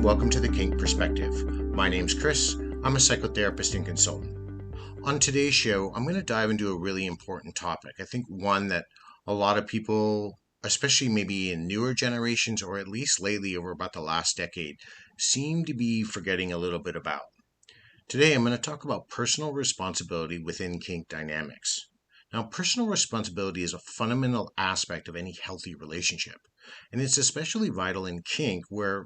welcome to the Kink Perspective. My name's Chris. I'm a psychotherapist and consultant. On today's show, I'm going to dive into a really important topic. I think one that a lot of people, especially maybe in newer generations or at least lately over about the last decade, seem to be forgetting a little bit about. Today, I'm going to talk about personal responsibility within kink dynamics. Now, personal responsibility is a fundamental aspect of any healthy relationship, and it's especially vital in kink where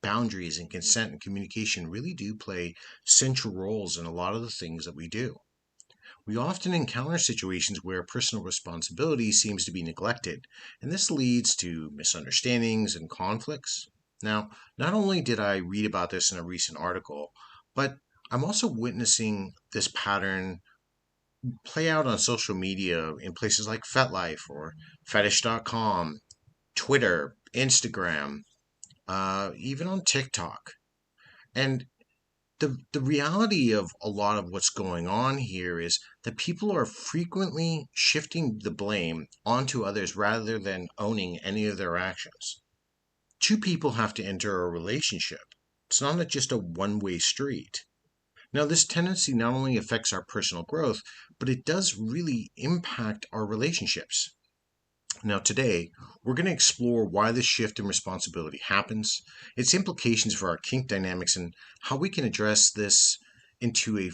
boundaries and consent and communication really do play central roles in a lot of the things that we do. We often encounter situations where personal responsibility seems to be neglected, and this leads to misunderstandings and conflicts. Now, not only did I read about this in a recent article, but I'm also witnessing this pattern play out on social media in places like FetLife or Fetish.com, Twitter, Instagram, even on TikTok. And the reality of a lot of what's going on here is that people are frequently shifting the blame onto others rather than owning any of their actions. Two people have to enter a relationship. It's not just a one-way street. Now, this tendency not only affects our personal growth, but it does really impact our relationships. Now, today, we're going to explore why this shift in responsibility happens, its implications for our kink dynamics, and how we can address this and to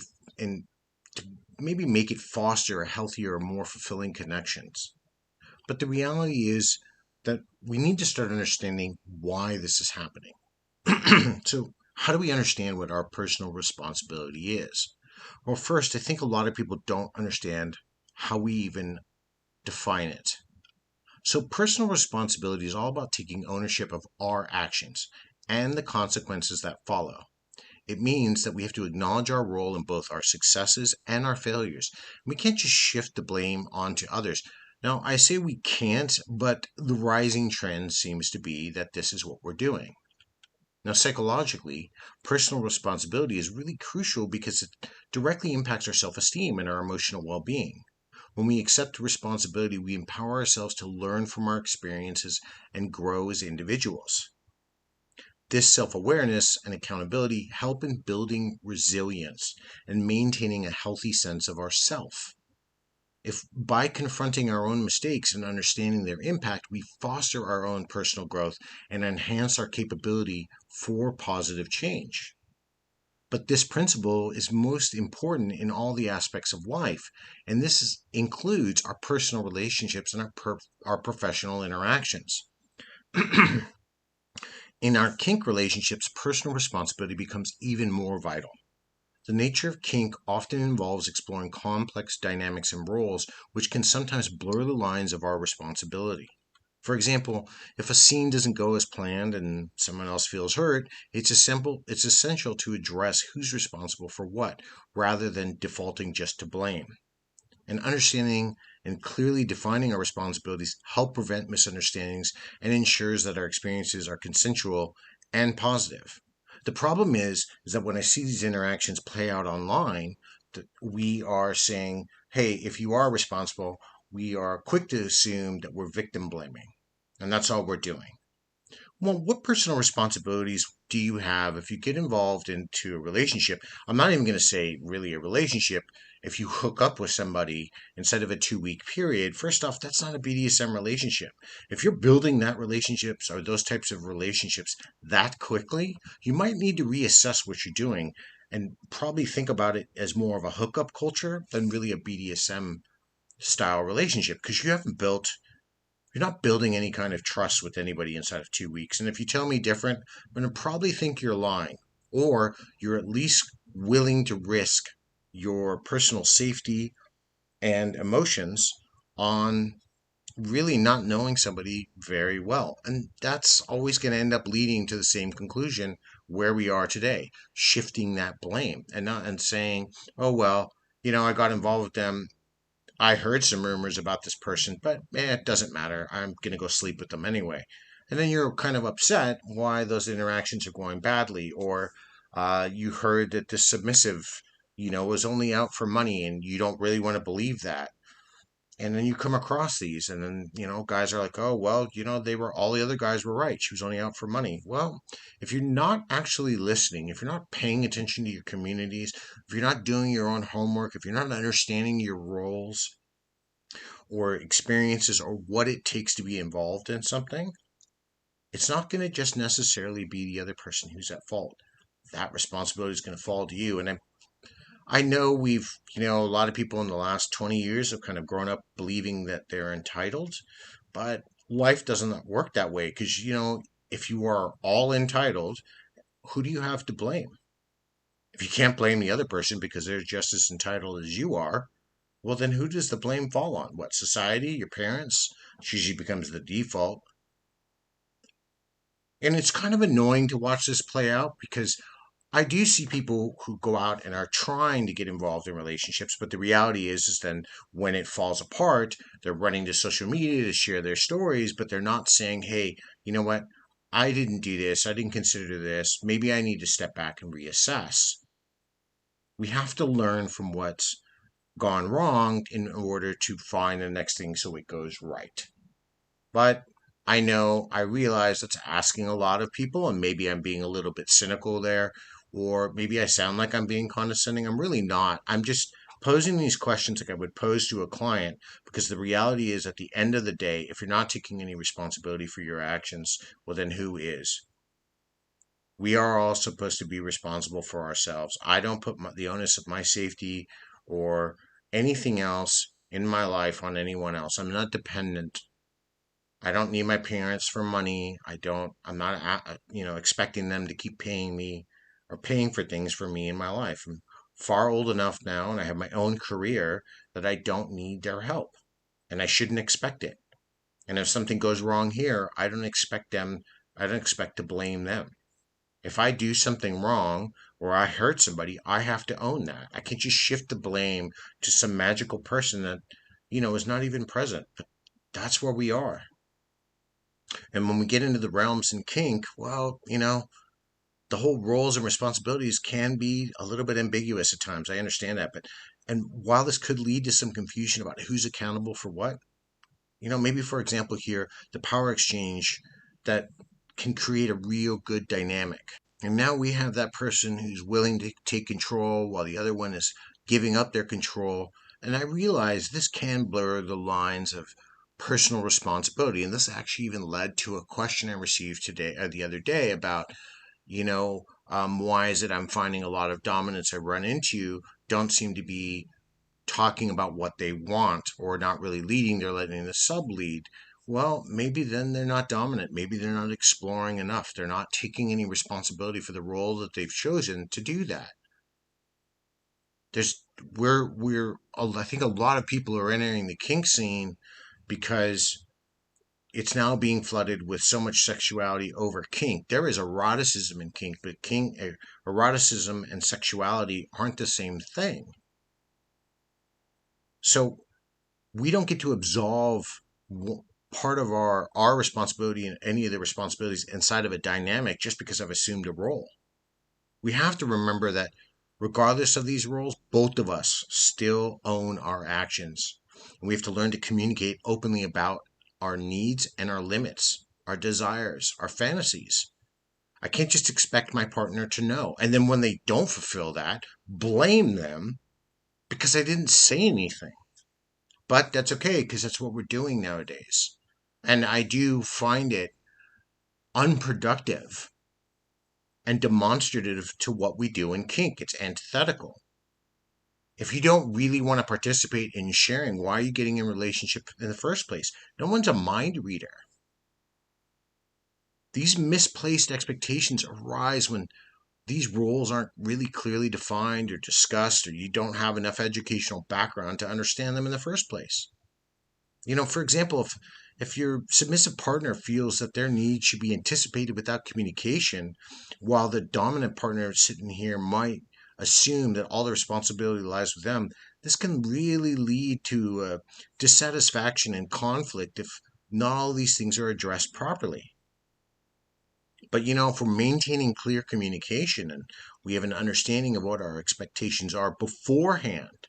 maybe make it foster a healthier, more fulfilling connections. But the reality is that we need to start understanding why this is happening. So, how do we understand what our personal responsibility is? Well, first, I think a lot of people don't understand how we even define it. So, personal responsibility is all about taking ownership of our actions and the consequences that follow. It means that we have to acknowledge our role in both our successes and our failures. We can't just shift the blame onto others. Now, I say we can't, but the rising trend seems to be that this is what we're doing. Now, psychologically, personal responsibility is really crucial because it directly impacts our self-esteem and our emotional well-being. When we accept responsibility, we empower ourselves to learn from our experiences and grow as individuals. This self-awareness and accountability help in building resilience and maintaining a healthy sense of ourself. If by confronting our own mistakes and understanding their impact, we foster our own personal growth and enhance our capability for positive change. But this principle is most important in all the aspects of life, and includes our personal relationships and our professional interactions. In our kink relationships, personal responsibility becomes even more vital. The nature of kink often involves exploring complex dynamics and roles, which can sometimes blur the lines of our responsibility. For example, if a scene doesn't go as planned and someone else feels hurt, it's essential to address who's responsible for what, rather than defaulting just to blame. And understanding and clearly defining our responsibilities help prevent misunderstandings and ensures that our experiences are consensual and positive. The problem is that when I see these interactions play out online, we are saying, hey, if you are responsible, we are quick to assume that we're victim blaming. And that's all we're doing. Well, what personal responsibilities do you have if you get involved into a relationship? I'm not even going to say really a relationship. If you hook up with somebody instead of a 2-week period, first off, that's not a BDSM relationship. If you're building that relationships or those types of relationships that quickly, you might need to reassess what you're doing and probably think about it as more of a hookup culture than really a BDSM style relationship, because you're not building any kind of trust with anybody inside of 2 weeks. And if you tell me different, I'm going to probably think you're lying, or you're at least willing to risk your personal safety and emotions on really not knowing somebody very well. And that's always going to end up leading to the same conclusion where we are today, shifting that blame and saying, oh, well, I got involved with them. I heard some rumors about this person, but it doesn't matter. I'm going to go sleep with them anyway. And then you're kind of upset why those interactions are going badly, or you heard that this submissive, was only out for money and you don't really want to believe that. And then you come across these, and then, guys are like, oh, well, all the other guys were right. She was only out for money. Well, if you're not actually listening, if you're not paying attention to your communities, if you're not doing your own homework, if you're not understanding your roles or experiences or what it takes to be involved in something, it's not going to just necessarily be the other person who's at fault. That responsibility is going to fall to you. And I know a lot of people in the last 20 years have kind of grown up believing that they're entitled, but life doesn't work that way because, if you are all entitled, who do you have to blame? If you can't blame the other person because they're just as entitled as you are, well, then who does the blame fall on? What, society, your parents? Which usually becomes the default. And it's kind of annoying to watch this play out because I do see people who go out and are trying to get involved in relationships, but the reality is then when it falls apart, they're running to social media to share their stories, but they're not saying, hey, you know what? I didn't do this. I didn't consider this. Maybe I need to step back and reassess. We have to learn from what's gone wrong in order to find the next thing so it goes right. But I realize that's asking a lot of people, and maybe I'm being a little bit cynical there, or maybe I sound like I'm being condescending. I'm really not. I'm just posing these questions like I would pose to a client because the reality is, at the end of the day, if you're not taking any responsibility for your actions, well, then who is? We are all supposed to be responsible for ourselves. I don't put the onus of my safety or anything else in my life on anyone else. I'm not dependent. I don't need my parents for money. I'm not, expecting them to keep paying me or paying for things for me in my life. I'm far old enough now and I have my own career that I don't need their help and I shouldn't expect it. And if something goes wrong here, I don't expect to blame them. If I do something wrong or I hurt somebody, I have to own that. I can't just shift the blame to some magical person that, is not even present. But that's where we are. And when we get into the realms in kink, well, the whole roles and responsibilities can be a little bit ambiguous at times. I understand that. And while this could lead to some confusion about who's accountable for what, maybe for example here, the power exchange that can create a real good dynamic. And now we have that person who's willing to take control while the other one is giving up their control. And I realize this can blur the lines of personal responsibility. And this actually even led to a question I received the other day about, why is it I'm finding a lot of dominants I run into don't seem to be talking about what they want or not really leading, they're letting the sub lead. Well, maybe then they're not dominant. Maybe they're not exploring enough. They're not taking any responsibility for the role that they've chosen to do that. There's I think a lot of people are entering the kink scene because it's now being flooded with so much sexuality over kink. There is eroticism in kink, but eroticism and sexuality aren't the same thing. So we don't get to absolve part of our responsibility and any of the responsibilities inside of a dynamic just because I've assumed a role. We have to remember that regardless of these roles, both of us still own our actions. And we have to learn to communicate openly about our needs and our limits, our desires, our fantasies. I can't just expect my partner to know. And then when they don't fulfill that, blame them because I didn't say anything. But that's okay because that's what we're doing nowadays. And I do find it unproductive and demonstrative to what we do in kink. It's antithetical. If you don't really want to participate in sharing, why are you getting in a relationship in the first place? No one's a mind reader. These misplaced expectations arise when these roles aren't really clearly defined or discussed, or you don't have enough educational background to understand them in the first place. For example, if your submissive partner feels that their needs should be anticipated without communication, while the dominant partner sitting here might assume that all the responsibility lies with them, this can really lead to dissatisfaction and conflict if not all these things are addressed properly. But if we're maintaining clear communication and we have an understanding of what our expectations are beforehand,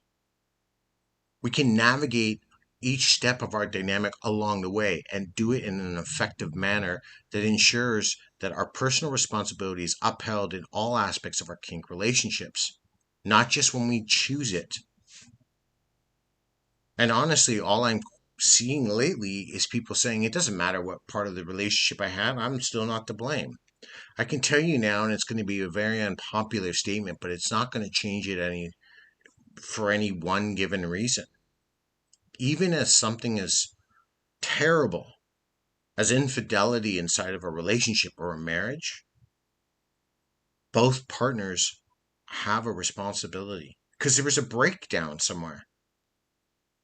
we can navigate each step of our dynamic along the way and do it in an effective manner that ensures that our personal responsibility is upheld in all aspects of our kink relationships, not just when we choose it. And honestly, all I'm seeing lately is people saying it doesn't matter what part of the relationship I have, I'm still not to blame. I can tell you now, and it's going to be a very unpopular statement, but it's not going to change it any for any one given reason. Even as something as terrible as infidelity inside of a relationship or a marriage, both partners have a responsibility because there was a breakdown somewhere.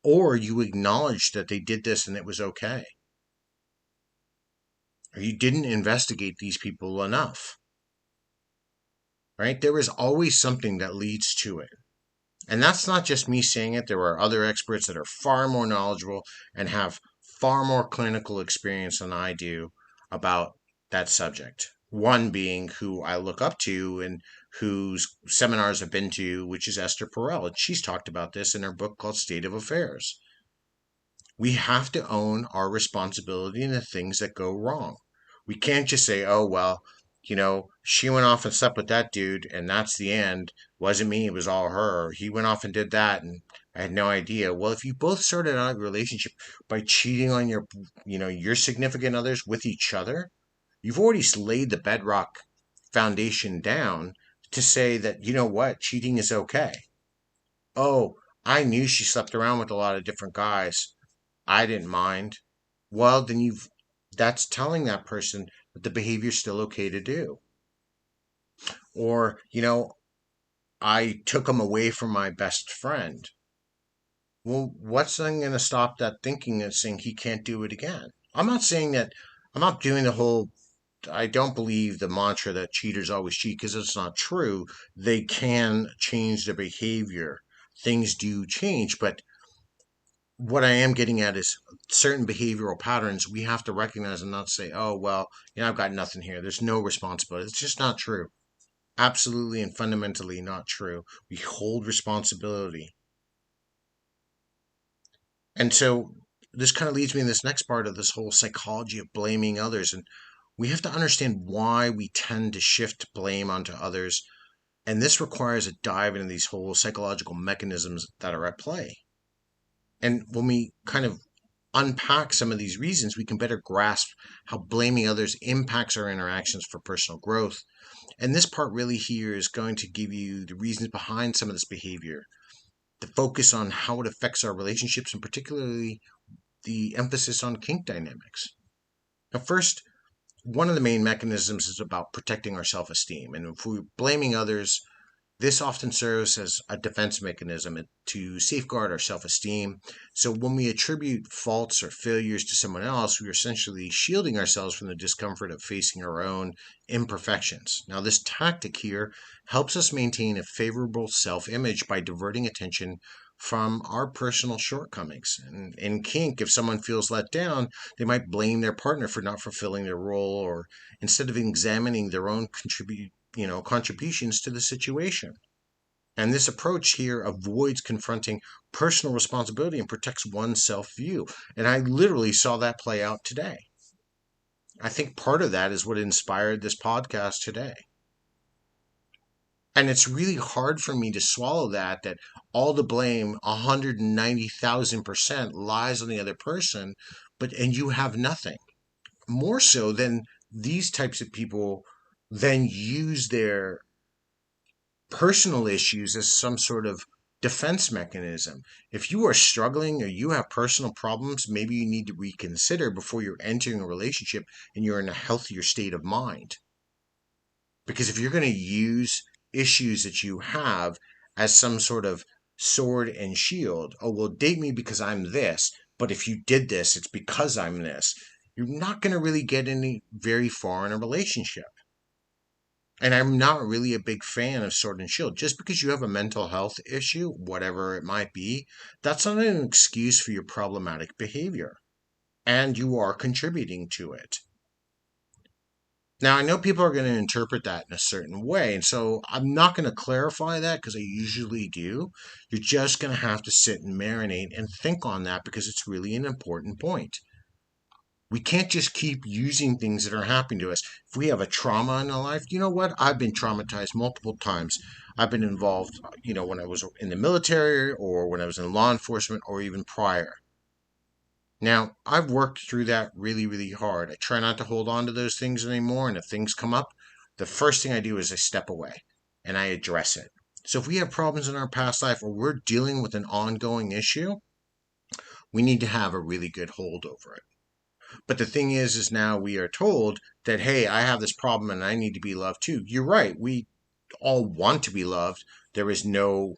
Or you acknowledge that they did this and it was okay. Or you didn't investigate these people enough. Right? There is always something that leads to it. And that's not just me saying it. There are other experts that are far more knowledgeable and have far more clinical experience than I do about that subject. One being who I look up to and whose seminars I've been to, which is Esther Perel. And she's talked about this in her book called State of Affairs. We have to own our responsibility in the things that go wrong. We can't just say, oh, well, she went off and slept with that dude and that's the end. Wasn't me, it was all her. He went off and did that and I had no idea. Well, if you both started out a relationship by cheating on your significant others with each other, you've already laid the bedrock foundation down to say that, you know what, cheating is okay. Oh, I knew she slept around with a lot of different guys. I didn't mind. Well, then that's telling that person that the behavior's still okay to do. Or, I took him away from my best friend. Well, what's then going to stop that thinking and saying he can't do it again? I'm not saying that, I'm not doing the whole, I don't believe the mantra that cheaters always cheat because it's not true. They can change their behavior. Things do change, but what I am getting at is certain behavioral patterns we have to recognize and not say, oh, well, I've got nothing here. There's no responsibility. It's just not true. Absolutely and fundamentally not true. We hold responsibility. And so this kind of leads me in this next part of this whole psychology of blaming others. And we have to understand why we tend to shift blame onto others. And this requires a dive into these whole psychological mechanisms that are at play. And when we kind of unpack some of these reasons, we can better grasp how blaming others impacts our interactions for personal growth. And this part really here is going to give you the reasons behind some of this behavior, the focus on how it affects our relationships, and particularly the emphasis on kink dynamics. Now, first, one of the main mechanisms is about protecting our self-esteem. And if we're blaming others, this often serves as a defense mechanism to safeguard our self-esteem. So when we attribute faults or failures to someone else, we're essentially shielding ourselves from the discomfort of facing our own imperfections. Now, this tactic here helps us maintain a favorable self-image by diverting attention from our personal shortcomings. And in kink, if someone feels let down, they might blame their partner for not fulfilling their role, or instead of examining their own contributions to the situation. And this approach here avoids confronting personal responsibility and protects one's self-view. And I literally saw that play out today. I think part of that is what inspired this podcast today. And it's really hard for me to swallow that all the blame, 190,000%, lies on the other person, and you have nothing. More so than these types of people then use their personal issues as some sort of defense mechanism. If you are struggling or you have personal problems, maybe you need to reconsider before you're entering a relationship and you're in a healthier state of mind. Because if you're going to use issues that you have as some sort of sword and shield, oh, well, date me because I'm this, but if you did this, it's because I'm this, you're not going to really get any very far in a relationship. And I'm not really a big fan of sword and shield. Just because you have a mental health issue, whatever it might be, that's not an excuse for your problematic behavior. And you are contributing to it. Now, I know people are going to interpret that in a certain way, and so I'm not going to clarify that because I usually do. You're just going to have to sit and marinate and think on that because it's really an important point. We can't just keep using things that are happening to us. If we have a trauma in our life, you know what? I've been traumatized multiple times. I've been involved, when I was in the military or when I was in law enforcement or even prior. Now, I've worked through that really, really hard. I try not to hold on to those things anymore. And if things come up, the first thing I do is I step away and I address it. So if we have problems in our past life or we're dealing with an ongoing issue, we need to have a really good hold over it. But the thing is now we are told that, hey, I have this problem and I need to be loved too. You're right. We all want to be loved. There is no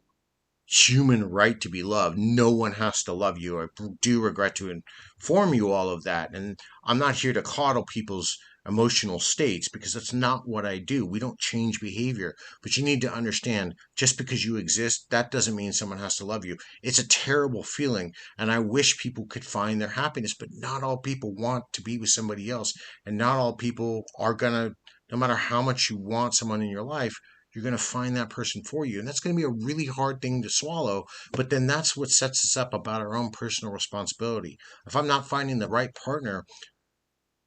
human right to be loved. No one has to love you. I do regret to inform you all of that. And I'm not here to coddle people's emotional states because that's not what I do. We don't change behavior. But you need to understand just because you exist, that doesn't mean someone has to love you. It's a terrible feeling. And I wish people could find their happiness, but not all people want to be with somebody else. And not all people are going to, no matter how much you want someone in your life, you're going to find that person for you. And that's going to be a really hard thing to swallow. But then that's what sets us up about our own personal responsibility. If I'm not finding the right partner,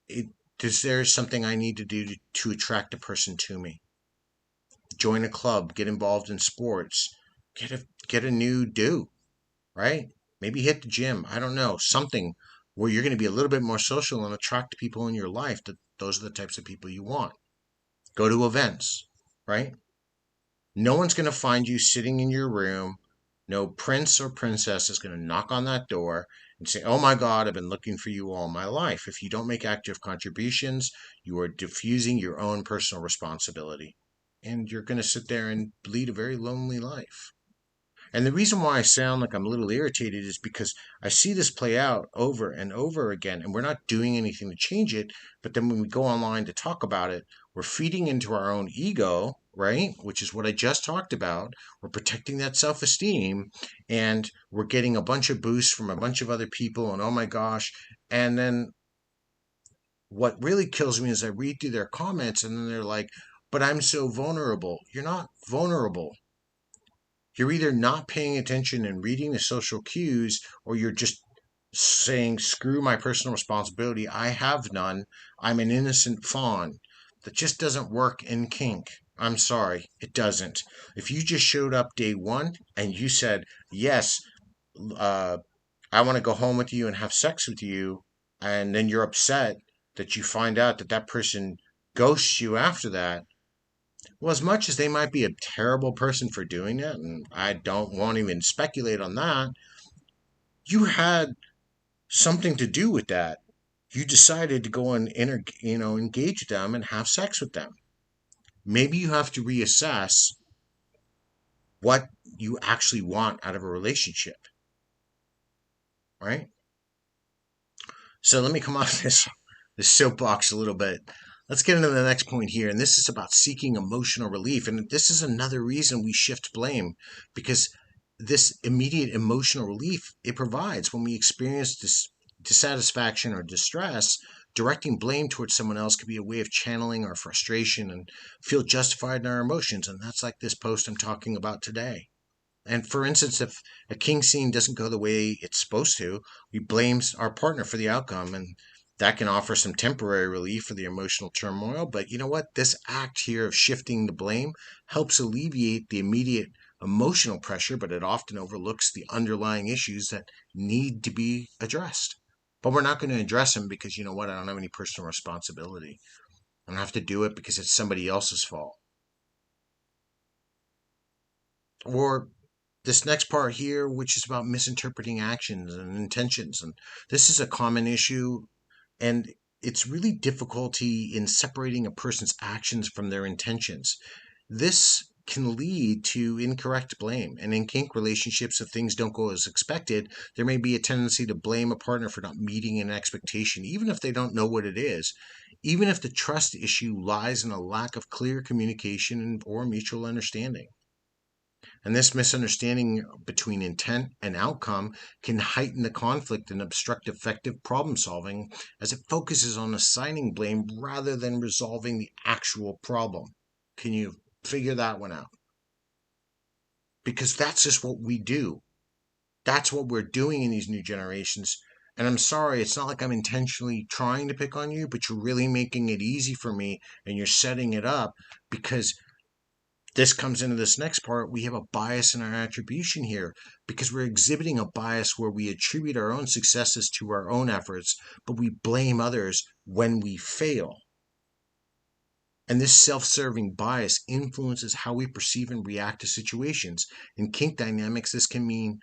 it, is there something I need to do to attract a person to me? Join a club, get involved in sports, get a new do, right? Maybe hit the gym. I don't know. Something where you're going to be a little bit more social and attract people in your life. That those are the types of people you want. Go to events, right? No one's going to find you sitting in your room. No prince or princess is going to knock on that door and say, oh my God, I've been looking for you all my life. If you don't make active contributions, you are diffusing your own personal responsibility. And you're going to sit there and lead a very lonely life. And the reason why I sound like I'm a little irritated is because I see this play out over and over again, and we're not doing anything to change it. But then when we go online to talk about it, we're feeding into our own ego, right? Which is what I just talked about. We're protecting that self esteem, and we're getting a bunch of boosts from a bunch of other people, and oh my gosh. And then what really kills me is I read through their comments, and then they're like, but I'm so vulnerable. You're not vulnerable. You're either not paying attention and reading the social cues, or you're just saying, screw my personal responsibility. I have none. I'm an innocent fawn. That just doesn't work in kink. I'm sorry, it doesn't. If you just showed up day one and you said, yes, uh, I want to go home with you and have sex with you, and then you're upset that you find out that that person ghosts you after that, well, as much as they might be a terrible person for doing that, and I don't want to even speculate on that, you had something to do with that. You decided to go and engage them and have sex with them. Maybe you have to reassess what you actually want out of a relationship, right? So let me come off this soapbox a little bit. Let's get into the next point here, and this is about seeking emotional relief. And this is another reason we shift blame, because this immediate emotional relief it provides when we experience dissatisfaction or distress. Directing blame towards someone else could be a way of channeling our frustration and feel justified in our emotions. And that's like this post I'm talking about today. And for instance, if a king scene doesn't go the way it's supposed to, we blame our partner for the outcome, and that can offer some temporary relief for the emotional turmoil. But you know what? This act here of shifting the blame helps alleviate the immediate emotional pressure, but it often overlooks the underlying issues that need to be addressed. But we're not going to address them because you know what? I don't have any personal responsibility. I don't have to do it because it's somebody else's fault. Or this next part here, which is about misinterpreting actions and intentions. And this is a common issue, and it's really difficulty in separating a person's actions from their intentions. This can lead to incorrect blame. And in kink relationships, if things don't go as expected, there may be a tendency to blame a partner for not meeting an expectation, even if they don't know what it is, even if the trust issue lies in a lack of clear communication or mutual understanding. And this misunderstanding between intent and outcome can heighten the conflict and obstruct effective problem solving as it focuses on assigning blame rather than resolving the actual problem. Can you figure that one out? Because that's just what we do. That's what we're doing in these new generations. And I'm sorry, it's not like I'm intentionally trying to pick on you, but you're really making it easy for me and you're setting it up because this comes into this next part. We have a bias in our attribution here because we're exhibiting a bias where we attribute our own successes to our own efforts, but we blame others when we fail. And this self serving bias influences how we perceive and react to situations. In kink dynamics, this can mean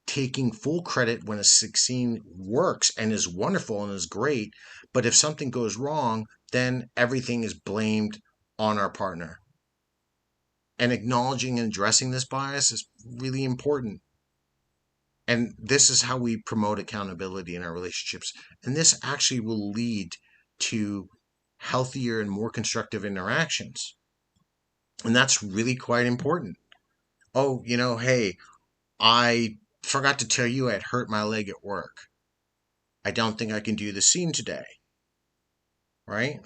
taking full credit when a scene works and is wonderful and is great. But if something goes wrong, then everything is blamed on our partner. And acknowledging and addressing this bias is really important. And this is how we promote accountability in our relationships. And this actually will lead to healthier and more constructive interactions. And that's really quite important. Oh, hey, I forgot to tell you I had hurt my leg at work. I don't think I can do the scene today, right?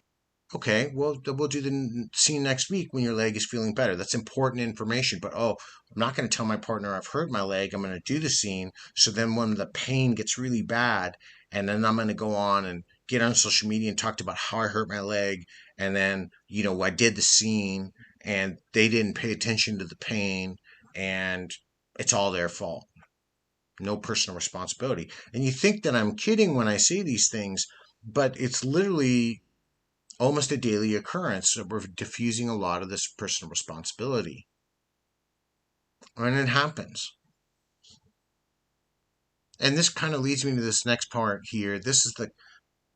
Okay, well, we'll do the scene next week when your leg is feeling better. That's important information. But oh, I'm not going to tell my partner I've hurt my leg. I'm going to do the scene. So then when the pain gets really bad, and then I'm going to go on and get on social media and talk about how I hurt my leg. And then, I did the scene and they didn't pay attention to the pain and it's all their fault. No personal responsibility. And you think that I'm kidding when I say these things, but it's literally almost a daily occurrence. So we're diffusing a lot of this personal responsibility. And it happens. And this kind of leads me to this next part here. This is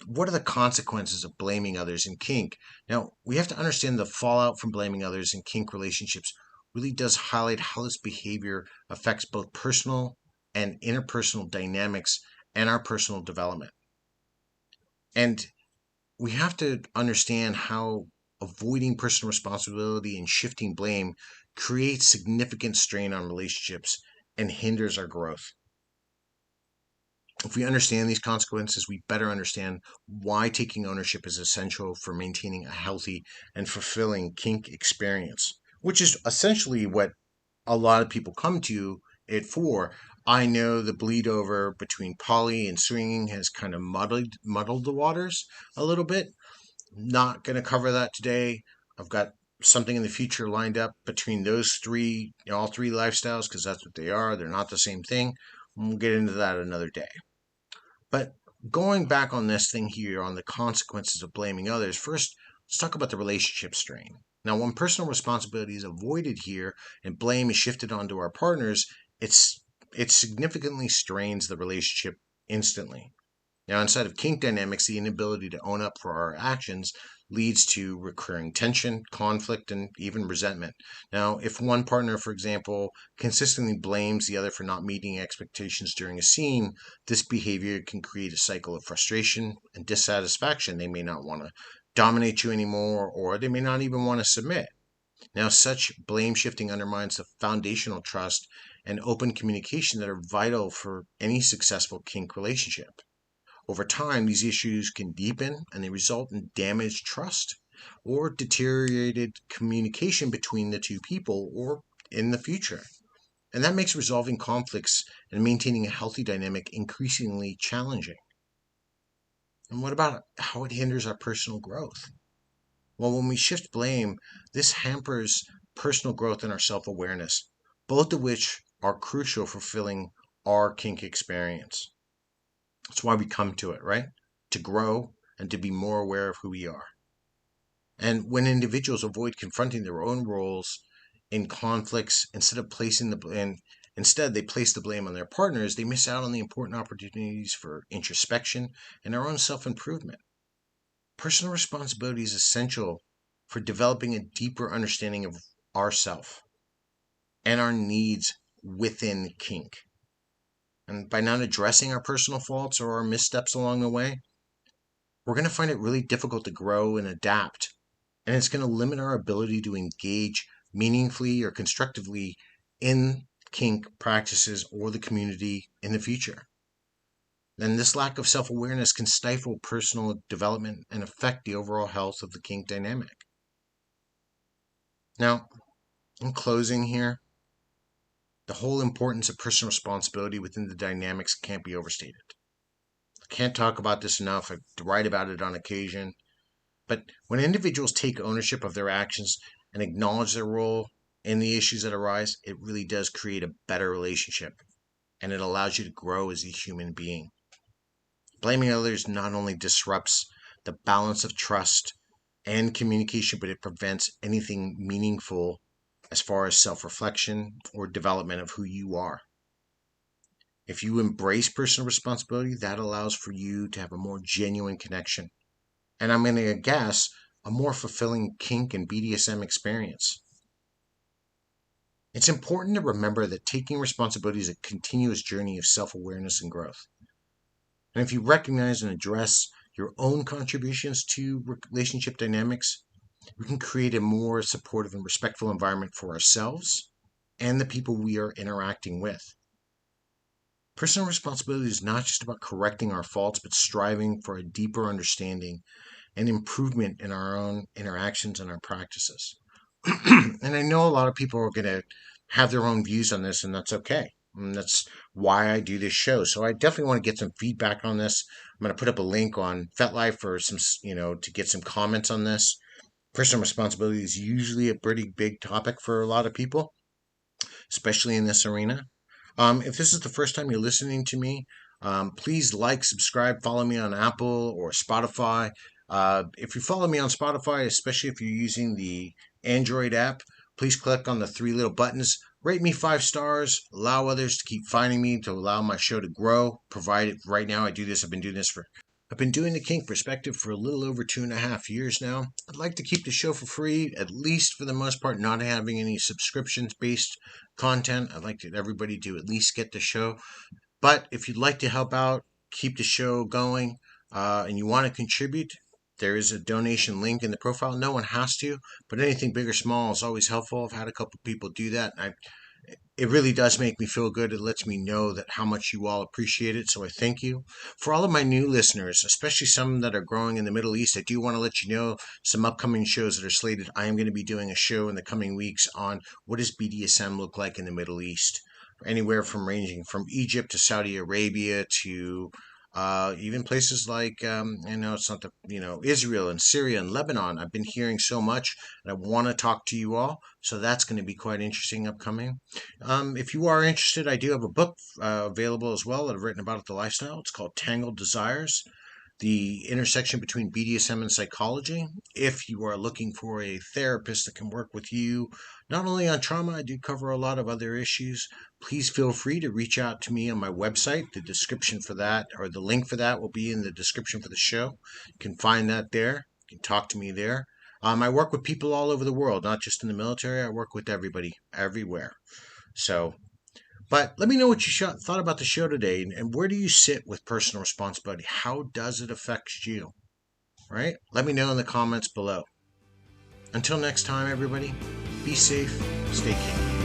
what are the consequences of blaming others in kink? Now, we have to understand the fallout from blaming others in kink relationships really does highlight how this behavior affects both personal and interpersonal dynamics and our personal development. And we have to understand how avoiding personal responsibility and shifting blame creates significant strain on relationships and hinders our growth. If we understand these consequences, we better understand why taking ownership is essential for maintaining a healthy and fulfilling kink experience, which is essentially what a lot of people come to it for. I know the bleed over between poly and swinging has kind of muddled the waters a little bit. Not going to cover that today. I've got something in the future lined up between those three, all three lifestyles, because that's what they are. They're not the same thing. We'll get into that another day. But going back on this thing here on the consequences of blaming others, first, let's talk about the relationship strain. Now, when personal responsibility is avoided here and blame is shifted onto our partners, it significantly strains the relationship instantly. Now, inside of kink dynamics, the inability to own up for our actions leads to recurring tension, conflict, and even resentment. Now, if one partner, for example, consistently blames the other for not meeting expectations during a scene, this behavior can create a cycle of frustration and dissatisfaction. They may not want to dominate you anymore, or they may not even want to submit. Now, such blame shifting undermines the foundational trust and open communication that are vital for any successful kink relationship. Over time, these issues can deepen and they result in damaged trust or deteriorated communication between the two people or in the future. And that makes resolving conflicts and maintaining a healthy dynamic increasingly challenging. And what about how it hinders our personal growth? Well, when we shift blame, this hampers personal growth and our self awareness, both of which are crucial for fulfilling our kink experience. That's why we come to it, right? To grow and to be more aware of who we are. And when individuals avoid confronting their own roles in conflicts, instead they place the blame on their partners, they miss out on the important opportunities for introspection and our own self-improvement. Personal responsibility is essential for developing a deeper understanding of ourself and our needs within kink. And by not addressing our personal faults or our missteps along the way, we're going to find it really difficult to grow and adapt. And it's going to limit our ability to engage meaningfully or constructively in kink practices or the community in the future. And this lack of self-awareness can stifle personal development and affect the overall health of the kink dynamic. Now, in closing here, the whole importance of personal responsibility within the dynamics can't be overstated. I can't talk about this enough. I write about it on occasion. But when individuals take ownership of their actions and acknowledge their role in the issues that arise, it really does create a better relationship, and it allows you to grow as a human being. Blaming others not only disrupts the balance of trust and communication, but it prevents anything meaningful as far as self-reflection or development of who you are. If you embrace personal responsibility, that allows for you to have a more genuine connection. And I'm going to guess a more fulfilling kink and BDSM experience. It's important to remember that taking responsibility is a continuous journey of self-awareness and growth. And if you recognize and address your own contributions to relationship dynamics, we can create a more supportive and respectful environment for ourselves and the people we are interacting with. Personal responsibility is not just about correcting our faults, but striving for a deeper understanding and improvement in our own interactions and our practices. And I know a lot of people are going to have their own views on this, and that's okay. And that's why I do this show. So I definitely want to get some feedback on this. I'm going to put up a link on FetLife for some, to get some comments on this. Personal responsibility is usually a pretty big topic for a lot of people, especially in this arena. If this is the first time you're listening to me, please like, subscribe, follow me on Apple or Spotify. If you follow me on Spotify, especially if you're using the Android app, please click on the 3 little buttons. Rate me 5 stars. Allow others to keep finding me, to allow my show to grow. Provided right now I do this. I've been doing the kink perspective for a little over 2.5 years now. I'd like to keep the show for free, at least for the most part, not having any subscriptions-based content. I'd like everybody to at least get the show. But if you'd like to help out, keep the show going, and you want to contribute, there is a donation link in the profile. No one has to, but anything big or small is always helpful. I've had a couple people do that. It really does make me feel good. It lets me know that how much you all appreciate it, so I thank you. For all of my new listeners, especially some that are growing in the Middle East, I do want to let you know some upcoming shows that are slated. I am going to be doing a show in the coming weeks on what does BDSM look like in the Middle East. Anywhere from ranging from Egypt to Saudi Arabia to even places like, I know it's not Israel and Syria and Lebanon. I've been hearing so much, and I want to talk to you all. So that's going to be quite interesting upcoming. If you are interested, I do have a book available as well that I've written about the lifestyle. It's called Tangled Desires, the intersection between BDSM and psychology. If you are looking for a therapist that can work with you, not only on trauma, I do cover a lot of other issues. Please feel free to reach out to me on my website. The description for that, or the link for that, will be in the description for the show. You can find that there. You can talk to me there. I work with people all over the world, not just in the military. I work with everybody, everywhere. So, but let me know what you thought about the show today, and where do you sit with personal responsibility? How does it affect you? Right? Let me know in the comments below. Until next time, everybody, be safe, stay kinky.